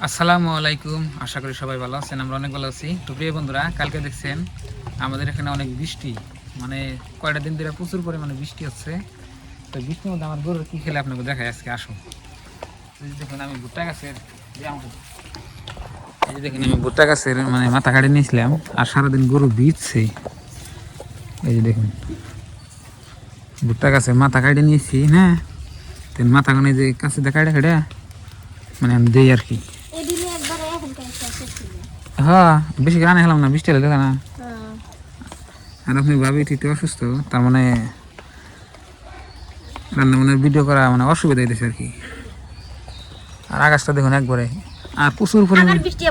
আসসালামু আলাইকুম, আশা করি সবাই ভালো আছেন। আমরা অনেক ভালো আছি। তো প্রিয় বন্ধুরা, কালকে দেখছেন আমাদের এখানে অনেক বৃষ্টি, মানে কয়টা দিন ধরে প্রচুর পরিমাণে বৃষ্টি হচ্ছে। তো বৃষ্টির মধ্যে আমার গরুর কী খেলে আপনাকে দেখাই আজকে, আসুন। দেখুন আমি ভুট্টা গাছের এই যে দেখুন আমি ভুট্টা গাছের মানে মাথা কাটে নিয়েছিলাম, আর সারাদিন গরু ভিজছে। এই যে দেখুন ভুট্টা গাছের মাথা কাটে নিয়েছি, হ্যাঁ। মাথা কানে যে কাছে দেখায় কাটে মানে আমি দেই আর কি। হ্যাঁ, বেশি রান্না খেলাম না, বৃষ্টি হলে না। আর আপনি ভাবি ঠিক অসুস্থ, তার মানে রান্না মানে ভিডিও করা মানে অসুবিধা হইতেছে আর কি। আর আকাশটা দেখুন একবারে, আর প্রচুর পরিমাণে বৃষ্টি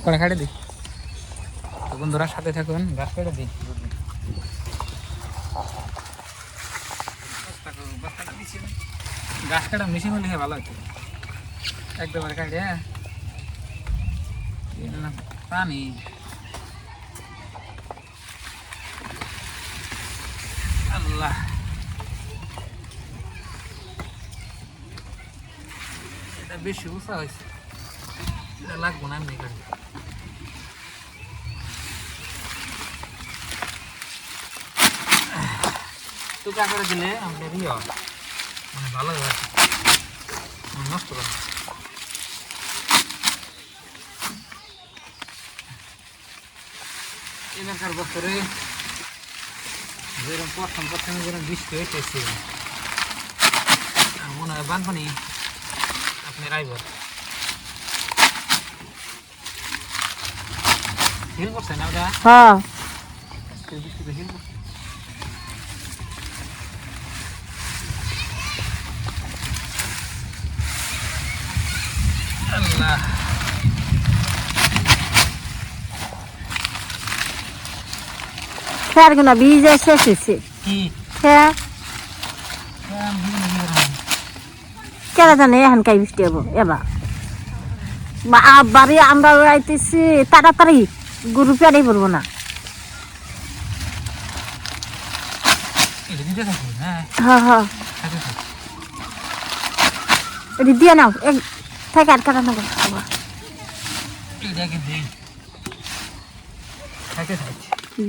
কড়া কাটে দিই। তো বন্ধুরা সাথে থাকুন, গাছ কেটে দিই। গাছ কাটা মেশিন হলে ভালো হতো, একদম কাটে পানি। আল্লাহ, এটা বেশি উঁচা হয়েছে, এটা লাগবো না এমনি কাটে। টুকা করে দিলে আমাদের মানে ভালো হয়, নষ্ট করে। এবারকার বছরে যেরকম প্রথম যেরকম বৃষ্টি হইতেছে, মনে হয় বানপানি আপনার আইবার হিল করছে না ওটা। হ্যাঁ, বৃষ্টিতে হিল করছে। আল্লাহ, খেয়ার গুনা ভিজে শেষ হয়েছে। কি খেয়া কেন জানে এখন কাই বৃষ্টি হবো এবার। বাড়ি আমরা আইতেছি তাড়াতাড়ি, গরু পেয়ারাই পড়বো না। হ্যাঁ হ্যাঁ, এটি দিয়ে নাও, থেকে আর কাটা নেবো।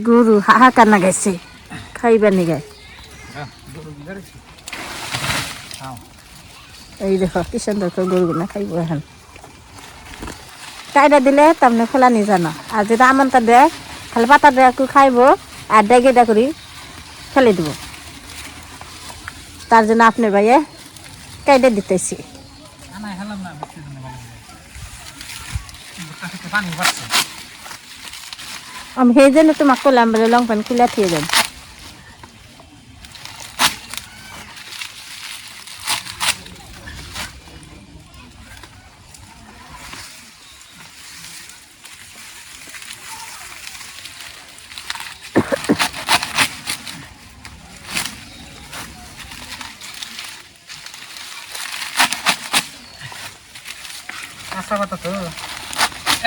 গরু হাহাকার না গেছে খাইবার নি গায়ে। এই দেখো কি সুন্দর করে গরু না খাইব এখন। কাইটা দিলে তামনে খোলা নি জানো, আর যেটা আমনটা দেয় খালি পাতা দেয় একটু খাইব, আর ডেগেটা করি ফেলে দেব। তার জন্য আপনার ভাইয়ে কাইটা দিতেছি। আমি সেই জন্য তোমাকে করলাম বলে লং প্যান্ট খুলে থিয়ে যান।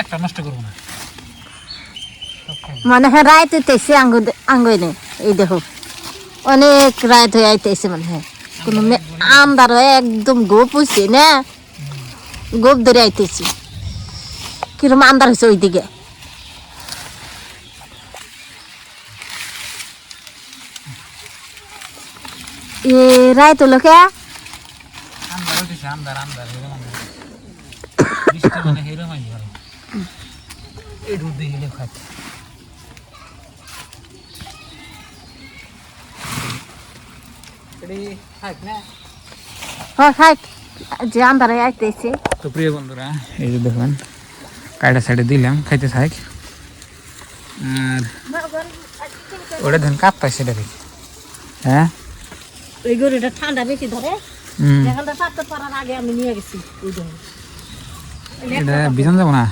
একটা নষ্ট করবো না, মনে হয় রাত হইতেছে আঙ্গনে। এই দেখো অনেক রাত হয়ে আইতেছে, মনে হয় কোনো আমদার হয়ে একদম গোপ হয়েছে না, গোপ ধরে আইতেছি। কিরম আন্দার হয়েছে ওইদিকে। এ রাত হলো কে যে আন্দারে আইতেছে। তো প্রিয় বন্ধুরা, এই যে দেখুন কাইটা সাইডে দিলাম, খাইতে থাক। আর ওটা ধরেন কাপ পাইছে দেখি। হ্যাঁ, ওই গরুটা ঠান্ডা বেশি ধরে, এখানটা সাতটা পারার আগে আমি নিয়ে গেছি। এটা বিছান যাবো না,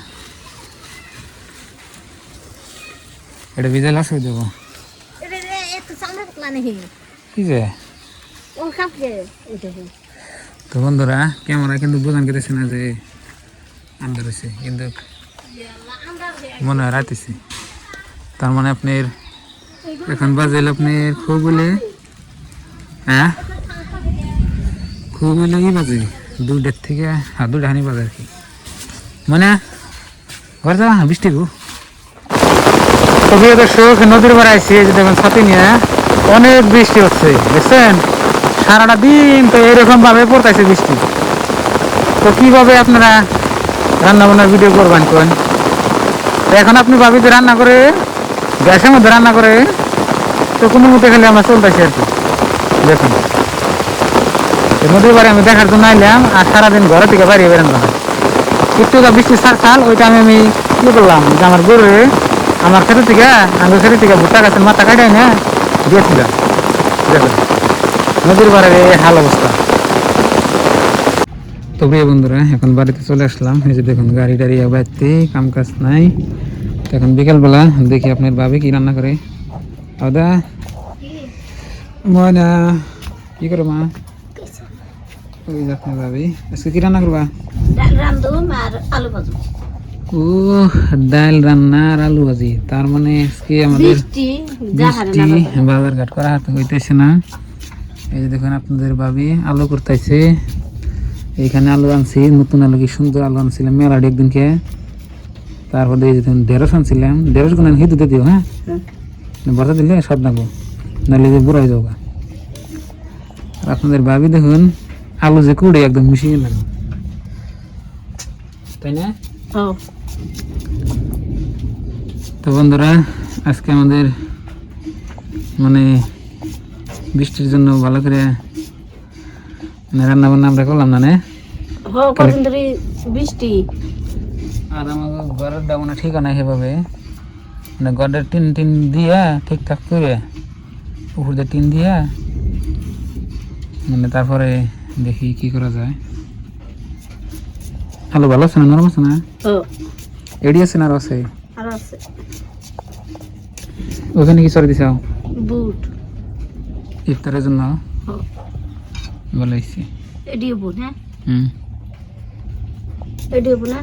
এটা বিজাইলে অসুবিধা দেবো। কি যে তো বন্ধুরা, ক্যামেরা কিন্তু বোঝান কেটেছে না যে আন্দার হয়েছে, কিন্তু মনে হয় রাতেছে। তার মানে আপনার এখন বাজাইল আপনার খুব বলে, হ্যাঁ খুব বলে কি বাজে 2:30 থেকে 2:00 হানি বাজে আর কি মানে ঘর যাওয়া বৃষ্টি গো তো প্রিয় দর্শক নদীর পাড়ে আইছি এই যে দেখুন ছাতি নিয়ে অনেক বৃষ্টি হচ্ছে বুঝছেন সারাটা দিন তো এরকম ভাবে পড়তেছে বৃষ্টি তো কিভাবে আপনারা রান্না বান্নার ভিডিও করবেন কোন তো এখন আপনি ভাবি যে রান্না করে গ্যাসের মধ্যে রান্না করে তো কোনো মতে খেলে আমরা চলতেছি আর কি দেখুন নদীর বাড়ি আমি দেখার জন্য আইলাম আর সারাদিন ঘরে থেকে বাড়িয়ে বেরোন না একটু বৃষ্টি ছাড় ওই টাইমে আমি কি করলাম যে আমার গরু আমার খেতে থেকে আমার খেতে থেকে ভুট্টা গাছের মাথা কাটাই না দিয়েছিলাম দেখুন নদীর বাড়ির এই হাল অবস্থা তো প্রিয় বন্ধুরা এখন বাড়িতে চলে আসলাম এই যে দেখুন গাড়ি টাড়ি বাড়িতে কাম কাজ নাই তো এখন বিকালবেলা দেখি আপনার ভাবি কি রান্না করে আদা ময়না কি করো মা ওই যে আপনার ভাবি আজকে কি রান্না করবা ও ডাল রান্না আর আলু ভাজি তার মানে আজকে আমাদের বৃষ্টি বাজার ঘাট করা হইতেছে না এই যে দেখুন আপনাদের ভাবি আলু করতেছে এইখানে আলু আনছি নতুন আলু কি সুন্দর আলু আনছিলাম মেলাটি একদিনকে তারপরে এই যে ঢেঁড়স আনছিলাম ঢেঁড়স গুলো হিঁদুতে দিও হ্যাঁ বর্ষা দিলে সব নাকবো নাহলে যে বুড়াই যাবো আর আপনাদের ভাবি দেখুন আলু যে কুড়ে একদম মিশিয়ে লাগবে তাই না তো বন্ধুরা আজকে আমাদের মানে বৃষ্টির জন্য ভালো করে রান্না বান্না আমরা করলাম না বৃষ্টি আর আমাদের ঘরের দামনা ঠিকানা সেভাবে মানে ঘরের টিন টিন দিয়া ঠিকঠাক করে উপর দিয়ে টিন দিয়া মানে তারপরে দেখি কি করা যায় আলু ভালো আছে না নরম আছে না এডি আছে না আর আছে ওখানে কি চড়ে দিছাও বুট ইফতারের জন্য ভালো হয়েছে এডিও বুট হ্যাঁ হুম এডিও বুট না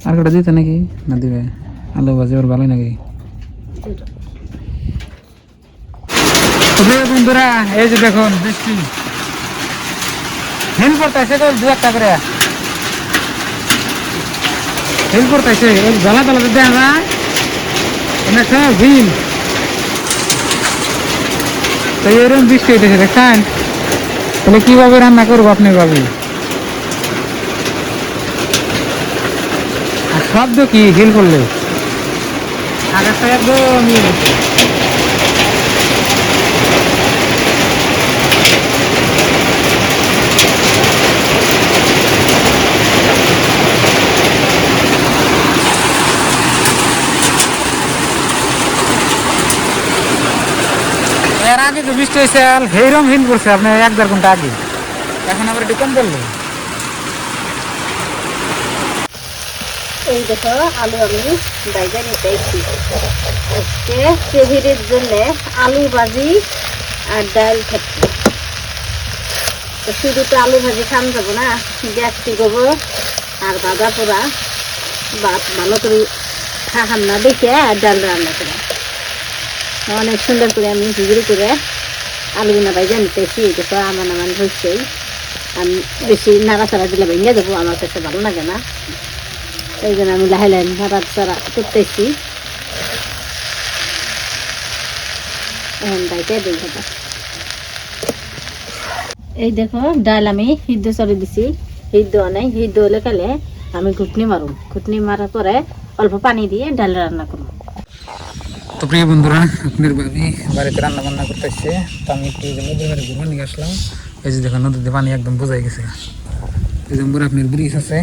আর কটা দিতে নাকি না দিবে আলু ভাজি ওর ভালোই নাকি বন্ধুরা এই যে দেখুন বৃষ্টি হিল পড়তেছে দু একটা করে হিল পড়তেছে ওই জ্বালা জ্বালাতে দেখা যায় অনেকটা হিল তো এরকম বৃষ্টি হইতেছে দেখছেন তাহলে কিভাবে রান্না করবো আপনি ভাবি আর শব্দ কি হিল করলে আকাশটা একদম ইয়ে হচ্ছে এর আগে যে বৃষ্টি হয়েছে সেইরকম হিল করছে আপনার 1-1.5 ঘন্টা আগে এখন আবার একটু কম করলো এই দেখো আলু আমি বাইজা নিতে এসেছি আজকে টেবিলের জন্য আলু ভাজি আর ডাল খাচ্ছি তো শুধু তো আলু ভাজি খান যাবো না গ্যাস ঠিক হবো আর ভাজা পোড়া ভাত ভালো করে খান না দেখে আর ডাল রান্না করে অনেক সুন্দর করে আমি ঝুড়ি করে আলুগুনা বাইজা নিতে এসেছি দেখো আমার নামান হচ্ছেই আমি বেশি নাড়াচাড়া দিলে ভেঙে যাবো আমার কাছে ভালো লাগে না এই জন্য আমি লাহে লাহে নাড়াচাড়া করতেছি এই দেখো ডাল আমি সিদ্ধ চলে দিছি সিদ্ধ নেই সিদ্ধ হলে কালে আমি ঘুটনি মারুম ঘুটনি মারার পরে অল্প পানি দিয়ে ডাল রান্না করব তো প্রিয় বন্ধুরা আপনার ভাবি বাড়িতে রান্না বান্না করতেছে তো আমি একটু নদীর বাড়ি ঘুরে নিয়ে আসলাম এই যে দেখুন নদীতে পানি একদম বোঝাই গেছে এই যে আপনার ব্রিজ আছে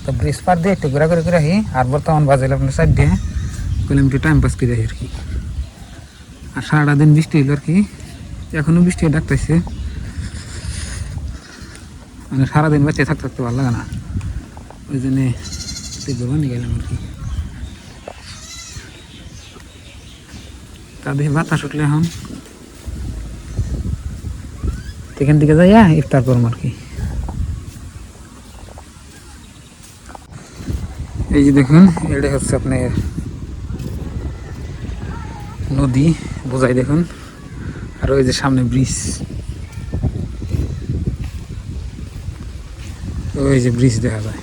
তো ব্রিজ পার দিয়ে একটু ঘোরাঘুরি করে আহি আর বর্তমান বাজাইলে আপনার সাইড দিয়ে বলে একটু টাইম পাস করে আর কি আর সারাটা দিন বৃষ্টি হইল আর কি এখনো বৃষ্টি ডাকতেছে মানে সারাদিন বাচ্চা থাকতে থাকতে ভালো লাগে না ওই জন্যে নিয়ে গেলাম আর কি তাদের বাতাস উঠলে এখন এখান থেকে যাইয়া ইফতার করবো আর কি এই যে দেখুন এটা হচ্ছে আপনার নদী বোঝাই দেখুন আর ওই যে সামনে ব্রিজ, ওই যে ব্রিজ দেখা যায়।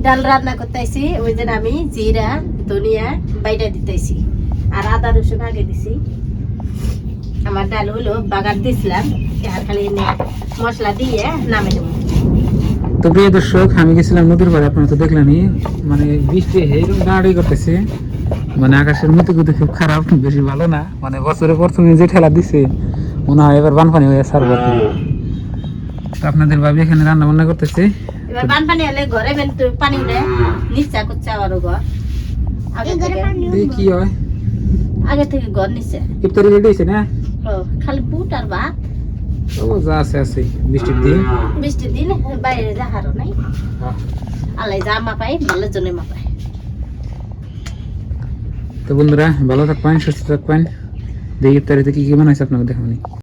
ডাল রান্না করতেছি, ওই যে আমি জিরা ধনিয়া বাইটা দিতেছি আর আদা রসুন আগে দিছি। আমার ডাল হলো বাগার দিছিলাম, আর খালি মশলা দিয়ে নামে নেব। তো প্রিয় দর্শক, আমি গেছিলাম নদীর পাড়ে, আপনারা তো দেখলেনই, মানে বৃষ্টি এইরকম দাঁড়াই করতেছে, মানে আকাশের মতো কিন্তু খুব খারাপ, বেশি ভালো না। মানে বছরের প্রথমে যে ঠেলা দিছে মনে হয় এবার বানপানি হয়ে সারবার। তো আপনাদের ভাবি এখানে রান্না বান্না করতেছে। এবার বানপানি হলে ঘরে পানি উঠে নিচা করছে আবারও ঘর আগে থেকে। দেখি কি হয়। আগে থেকে ঘর নিচে ইফতারি রেডি হয়েছে না? খালি বুট আর ভাত। ও যা আছে আছে, বৃষ্টির দিন, বৃষ্টির দিন বাইরে যাহারও নাই। আল্লাহ যা মাপাই ভালোর জন্য মাপাই। তো বন্ধুরা ভালো থাকবেন, সুস্থ থাকবেন। দেখি ইফতারিতে কি কি বানাইছে আপনাকে দেখাবো।